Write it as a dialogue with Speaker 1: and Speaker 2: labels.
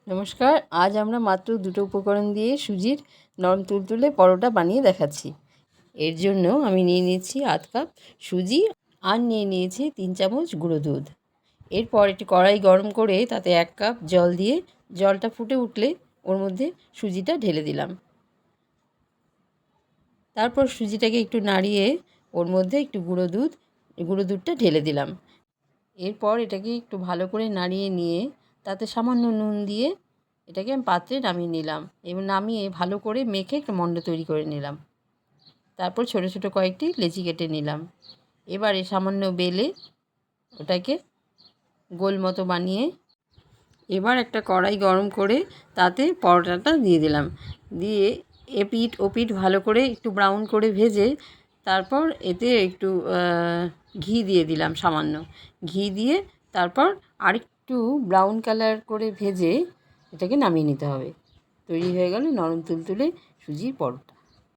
Speaker 1: নমস্কার। আজ আমরা মাত্র দুটো উপকরণ দিয়ে সুজির নরম তুলতুলে পরোটা বানিয়ে দেখাচ্ছি। এর জন্য আমি নিয়ে নিয়েছি আধ কাপ সুজি আর নিয়ে নিয়েছি 3 চামচ গুঁড়ো দুধ। এরপর একটি কড়াই গরম করে তাতে 1 কাপ জল দিয়ে জলটা ফুটে উঠলে ওর মধ্যে সুজিটা ঢেলে দিলাম। তারপর সুজিটাকে একটু নাড়িয়ে ওর মধ্যে একটু গুঁড়ো দুধটা ঢেলে দিলাম। এরপর এটাকে একটু ভালো করে নাড়িয়ে নিয়ে তাতে সামান্য নুন দিয়ে এটাকে আমি পাত্রে নামিয়ে নিলাম এবং নামিয়ে ভালো করে মেখে একটা মণ্ড তৈরি করে নিলাম। তারপর ছোটো ছোটো কয়েকটি লেচি কেটে নিলাম। এবারে সামান্য বেলে ওটাকে গোল মতো বানিয়ে এবার একটা কড়াই গরম করে তাতে পরোটাটা দিয়ে দিলাম। দিয়ে এপিঠ ওপিঠ ভালো করে একটু ব্রাউন করে ভেজে তারপর এতে একটু ঘি দিয়ে দিলাম, সামান্য ঘি দিয়ে তারপর আরেকটু ব্রাউন কালার করে ভেজে এটাকে নামিয়ে নিতে হবে। তৈরি হয়ে গেল নরম তুলতুলে সুজির পরোটা।